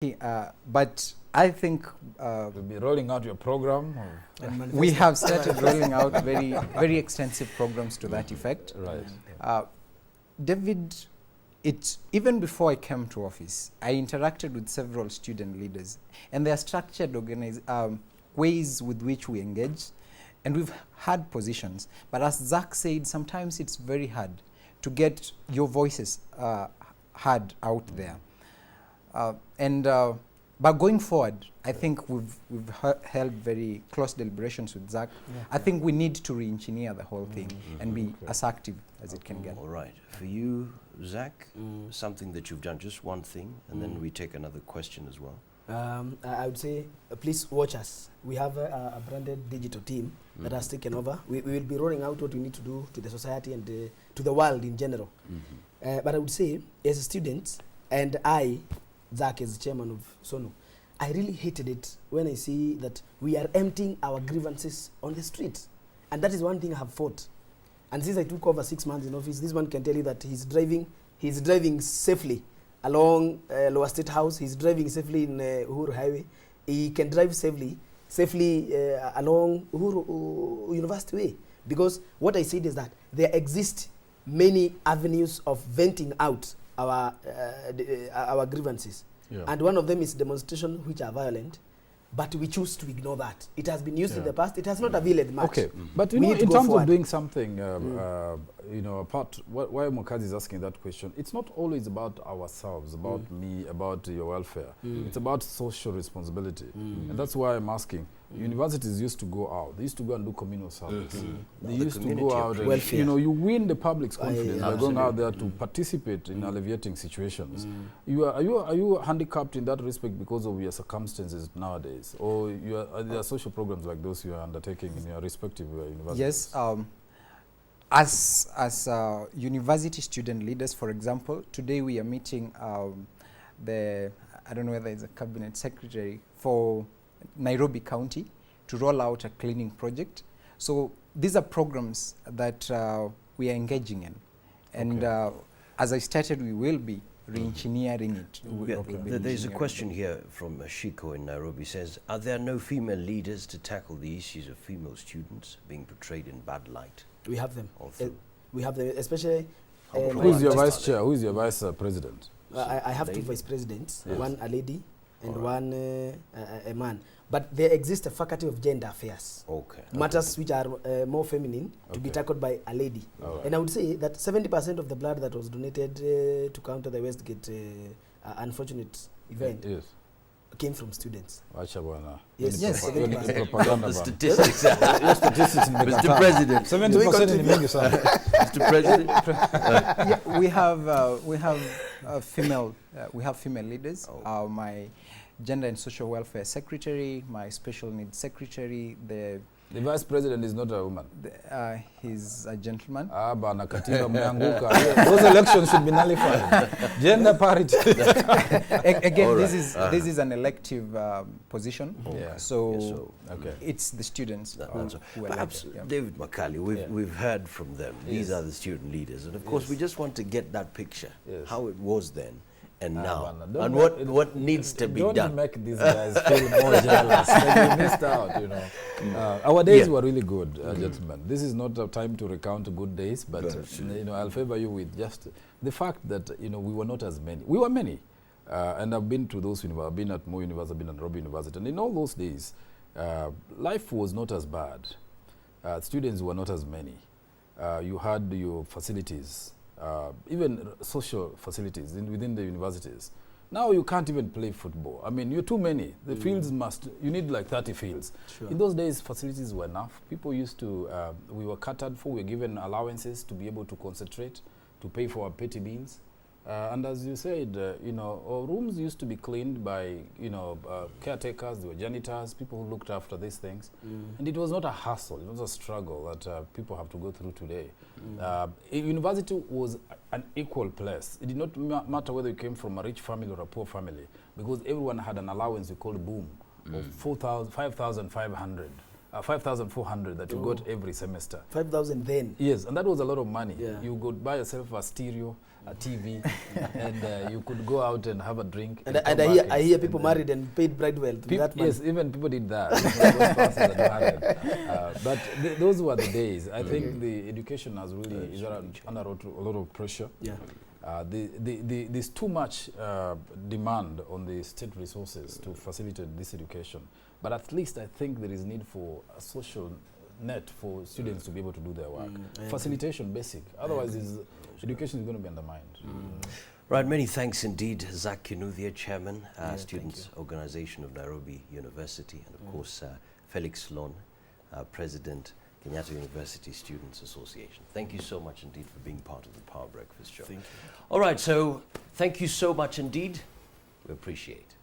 But I think you'll be rolling out your program. We have started rolling out very extensive programs to that effect. Right. David, even before I came to office, I interacted with several student leaders, and there are structured ways with which we engage, and we've had positions. But as Zack said, sometimes it's very hard to get your voices heard out there. But going forward, I think we've held very close deliberations with Zack. Yeah. I think we need to re-engineer the whole thing and be as active as it can get. All right. For you, Zack, something that you've done, just one thing, and then we take another question as well. I would say, please watch us. We have a branded digital team that has taken over. We will be rolling out what we need to do to the society and to the world in general. But I would say, as a student, and I, Zack, as chairman of SONU, I really hated it when I see that we are emptying our grievances on the street. And that is one thing I have fought. And since I took over 6 months in office, this one can tell you that he's driving safely along Lower State House. He's driving safely in Uhuru Highway. He can drive safely along Uhuru University Way. Because what I said is that there exist many avenues of venting out our grievances. Yeah. And one of them is demonstration which are violent, but we choose to ignore that. It has been used in the past. It has not availed much. Okay, but you know, in terms of doing something, you know, apart, why Mokazi is asking that question, it's not always about ourselves, about me, about your welfare. It's about social responsibility. And that's why I'm asking. Universities used to go out. They used to go and do communal service. They used to go out and, you know, you win the public's confidence by going out there to participate in alleviating situations. Are you handicapped in that respect because of your circumstances nowadays? Or are there social programs like those you are undertaking in your respective universities? Yes. As university student leaders, for example, today we are meeting I don't know whether it's a cabinet secretary for Nairobi County to roll out a cleaning project. So these are programs that we are engaging in. And as I stated, we will be re-engineering it. There's a question here from Shiko in Nairobi. Says, are there no female leaders to tackle the issues of female students being portrayed in bad light? We have them. We have them, especially... who is your vice chair? Who is your vice president? I have two vice presidents, one a lady and one a man. But there exists a faculty of gender affairs. Matters which are more feminine to be tackled by a lady. And I would say that 70% of the blood that was donated to counter the Westgate unfortunate event came from students. Yes. The statistics. Mr. President. 70% in Mr. President. We have female leaders. My Gender and Social Welfare Secretary, my Special Needs Secretary, the vice president is not a woman. He's a gentleman. Those elections should be nullified. Gender parity. Again, this is an elective position. So it's the students who are elected. David Makali, we've heard from them. These are the student leaders. And of course, we just want to get that picture, how it was then and now, and what needs to be done. Don't make these guys feel more jealous. Like we missed out, you know. Our days were really good, gentlemen. This is not a time to recount good days, but you know, I'll favor you with just the fact that, you know, we were not as many. We were many, and I've been to those universities. I've been at Mo University, I've been at Robbie University, and in all those days, life was not as bad. Students were not as many. You had your facilities. Even social facilities within the universities. Now you can't even play football. I mean, you're too many. The fields you need like 30 fields. In those days, facilities were enough. People used to, we were catered for, we were given allowances to be able to concentrate, to pay for our petty bills. And as you said, you know, our rooms used to be cleaned by, you know, caretakers, there were janitors, people who looked after these things. And it was not a hassle, it was a struggle that people have to go through today. University was an equal place. It did not matter whether you came from a rich family or a poor family, because everyone had an allowance we called boom of 5,500. 5,400 that you got every semester. 5,000 then? Yes, and that was a lot of money. Yeah. You could buy yourself a stereo, a TV, and you could go out and have a drink. And I hear people married and paid bride well with that money. Yes, even people did that. Those spouses that married. But those were the days. I think the education has really is under a lot of pressure. Yeah. There's too much demand on the state resources to facilitate this education. But at least I think there is need for a social net for students to be able to do their work. Facilitation, basic. Otherwise, education is going to be undermined. Right, many thanks indeed, Zack Kinuthia-Chairman, Students' Organization of Nairobi University, and of course, Felix Lon, President, Kenyatta University Students Association. Thank you so much indeed for being part of the Power Breakfast Show. Thank you. All right, so thank you so much indeed. We appreciate it.